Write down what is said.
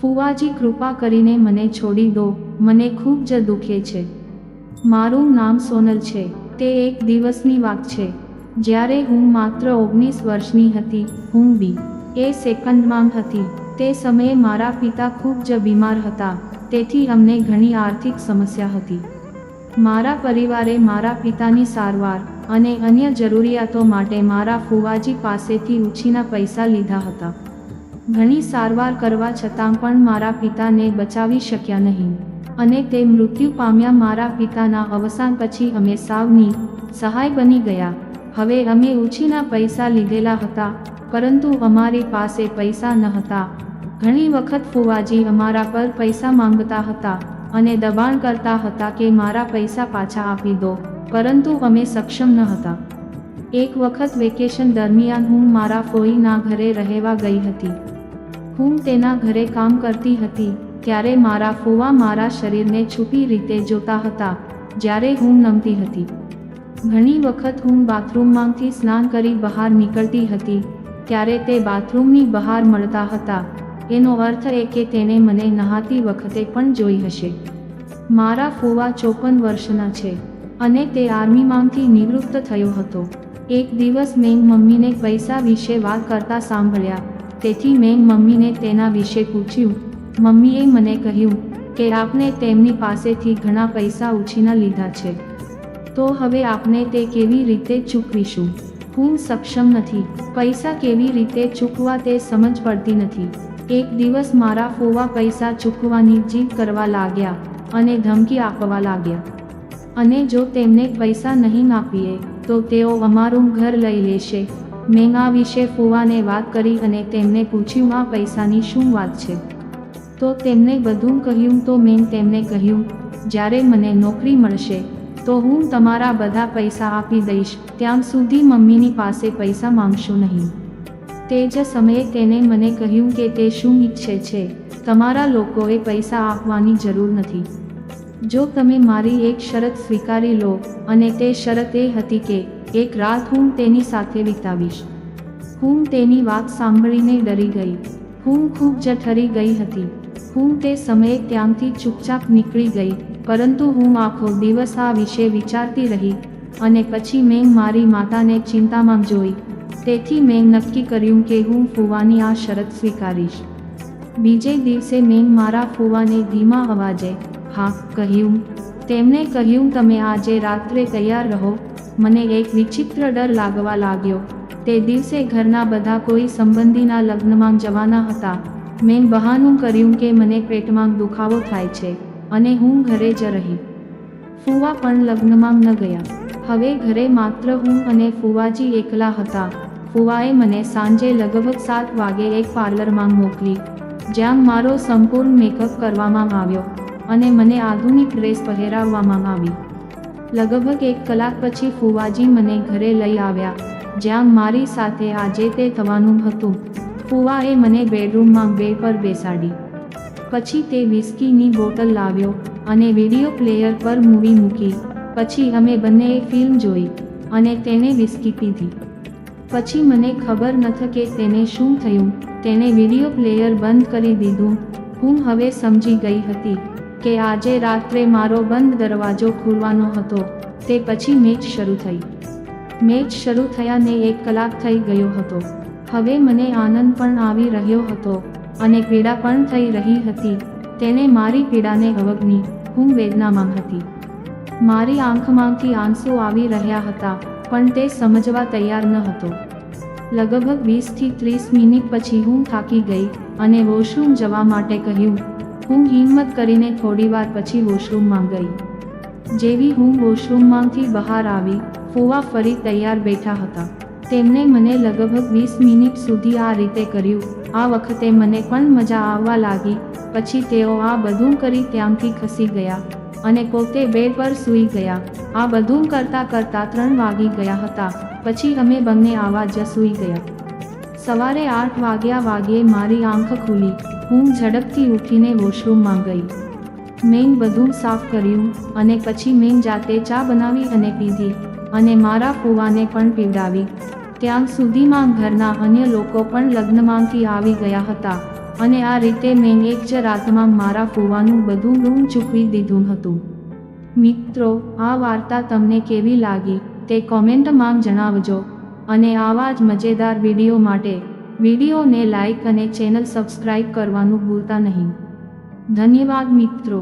ફુવાજી, કૃપા કરીને મને છોડી દો, મને ખૂબ જ દુખે છે. મારું નામ સોનલ છે. તે એક દિવસની વાત છે જ્યારે હું માત્ર 19 વર્ષની હતી. હું એ સેકન્ડમાં હતી. તે સમયે મારા પિતા ખૂબ જ બીમાર હતા, તેથી અમને ઘણી આર્થિક સમસ્યા હતી. મારા પરિવારે મારા પિતાની સારવાર અને અન્ય જરૂરિયાતો માટે મારા ફુવાજી પાસેથી ઉછીના પૈસા લીધા હતા. ઘણી સારવાર કરવા છતાં પણ મારા પિતાને બચાવી શક્યા નહીં અને તે મૃત્યુ પામ્યા. મારા પિતાના અવસાન પછી અમે સાવની સહાય બની ગયા. હવે અમે ઉછીના પૈસા લીધેલા હતા, પરંતુ અમારી પાસે પૈસા ન હતા. ઘણી વખત ફુવાજી અમારા પર પૈસા માંગતા હતા અને દબાણ કરતા હતા કે મારા પૈસા પાછા આપી દો, પરંતુ અમે સક્ષમ ન હતા. એક વખત વેકેશન દરમિયાન હું મારા ફોઈના ઘરે રહેવા ગઈ હતી. હું તેના ઘરે કામ કરતી હતી ત્યારે મારા ફુવા મારા શરીરને છુપી રીતે જોતા હતા જ્યારે હું નમતી હતી. ઘણી વખત હું બાથરૂમમાંથી સ્નાન કરી બહાર નીકળતી હતી ત્યારે તે બાથરૂમની બહાર મળતા હતા. એનો અર્થ એ કે તેણે મને નહાતી વખતે પણ જોઈ હશે. મારા ફુવા 54 વર્ષના છે અને તે આર્મીમાંથી નિવૃત્ત થયો હતો. એક દિવસ મેં મમ્મીને પૈસા વિશે વાત કરતા સાંભળ્યા, તેથી મેં મમ્મીને તેના વિશે પૂછ્યું. મમ્મીએ મને કહ્યું કે આપણે તેમની પાસેથી ઘણા પૈસા ઉછીના લીધા છે, તો હવે આપણે તે કેવી રીતે ચૂકવીશું? હું સક્ષમ નથી. પૈસા કેવી રીતે ચૂકવવા તે સમજ પડતી નથી. એક દિવસ મારા ફુવા પૈસા ચૂકવવાની જીદ કરવા લાગ્યા અને ધમકી આપવા લાગ્યા, અને જો તેમને પૈસા નહીં આપીએ તો તેઓ અમારું ઘર લઈ લેશે. મેં આ વિશે ફુવાને વાત કરી અને તેમને પૂછ્યું આ પૈસાની શું વાત છે. તો તેમને બધું કહ્યું. તો મેં તેમને કહ્યું, જ્યારે મને નોકરી મળશે તો હું તમારા બધા પૈસા આપી દઈશ, ત્યાં સુધી મમ્મીની પાસે પૈસા માંગશો નહીં. તે જ સમયે તેને મને કહ્યું કે તે શું ઈચ્છે છે. તમારા લોકોએ પૈસા આપવાની જરૂર નથી. જો તમે મારી એક શરત સ્વીકારી લો, અને તે શરત એ હતી કે એક રાત હું તેની સાથે વિતાવીશ. હું તેની વાત સાંભળીને ડરી ગઈ. હું ખૂબ જ ઠરી ગઈ હતી. હું તે સમયે ત્યાંથી ચૂપચાપ નીકળી ગઈ, પરંતુ હું આખો દિવસ આ વિશે વિચારતી રહી અને પછી મેં મારી માતાને ચિંતામાં જોઈ. તેથી મેં નક્કી કર્યું કે હું ફુવાની આ શરત સ્વીકારીશ. બીજે દિવસે મેં મારા ફુવાને ધીમા અવાજે હા કહ્યું. તેમણે કહ્યું, તમે આજે રાત્રે તૈયાર રહો. મને એક વિચિત્ર ડર લાગવા લાગ્યો. તે દિવસે ઘરના બધા કોઈ સંબંધીના લગ્નમાં જવાના હતા. મેં બહાનું કર્યું કે મને પેટમાં દુખાવો થાય છે અને હું ઘરે જ રહી. ફુવા પણ લગ્નમાં ન ગયા. હવે ઘરે માત્ર હું અને ફુવાજી એકલા હતા. ફુવાએ મને સાંજે લગભગ 7 વાગે એક પાર્લરમાં મોકલી, જ્યાં મારો સંપૂર્ણ મેકઅપ કરવામાં આવ્યો અને મને આધુનિક ડ્રેસ પહેરાવવામાં આવી. લગભગ 1 કલાક પછી ફુવાજી મને ઘરે લઈ આવ્યા, જ્યાં મારી સાથે આજે તે થવાનું હતું. ફુવાએ મને બેડરૂમમાં બેડ પર બેસાડી. પછી તે વિસ્કીની બોટલ લાવ્યો અને વિડીયો પ્લેયર પર મૂવી મૂકી. પછી અમે બંનેએ ફિલ્મ જોઈ અને તેણે વિસ્કી પીધી. પછી મને ખબર નથી કે તેને શું થયું. તેણે વિડીયો પ્લેયર બંધ કરી દીધું. હું હવે સમજી ગઈ હતી કે આજે રાત્રે મારો બંધ દરવાજો ખુલવાનો હતો. તે પછી મેચ શરૂ થઈ. મેચ શરૂ થયાને 1 કલાક થઈ ગયો હતો. હવે મને આનંદ પણ આવી રહ્યો હતો અને પીડા પણ થઈ રહી હતી. તેને મારી પીડાને અવગણી. હું વેદનામાં હતી. મારી આંખમાંથી આંસુ આવી રહ્યા હતા, પણ તે સમજવા તૈયાર ન હતો. લગભગ 20 થી 30 મિનિટ પછી હું થાકી ગઈ અને વોશરૂમ જવા માટે કહ્યું. હું હિંમત કરીને થોડીવાર પછી વોશરૂમમાં ગઈ. જેવી હું વોશરૂમમાંથી બહાર આવી, ફુવા ફરી તૈયાર બેઠા હતા. તેમણે મને લગભગ 20 મિનિટ સુધી આ રીતે કર્યું. આ વખતે મને પણ મજા આવવા લાગી. પછી તેઓ આ બધું કરી ત્યાંથી ખસી ગયા અને પોતે બેડ પર સૂઈ ગયા. આ બધું કરતાં કરતાં 3 વાગી ગયા હતા. પછી અમે બંને આવા જ સૂઈ ગયા. સવારે 8 વાગ્યે મારી આંખ ખુલી. હું ઝડપથી ઉઠીને વોશરૂમમાં ગઈ. મેં બધું સાફ કર્યું અને પછી મેં જાતે ચા બનાવી અને પીધી અને મારા ફુવાને પણ પીવડાવી. ત્યાં સુધીમાં ઘરના અન્ય લોકો પણ લગ્નમાંથી આવી ગયા હતા અને આ રીતે મેં એક જ રાતમાં મારા ફુવાનું બધું ઋણ ચૂકવી દીધું હતું. મિત્રો, આ વાર્તા તમને કેવી લાગી તે કોમેન્ટમાં જણાવજો અને આવા જ મજેદાર વિડીયો માટે વિડીયોને લાઈક અને ચેનલ સબસ્ક્રાઇબ કરવાનું ભૂલતા નહીં. ધન્યવાદ મિત્રો.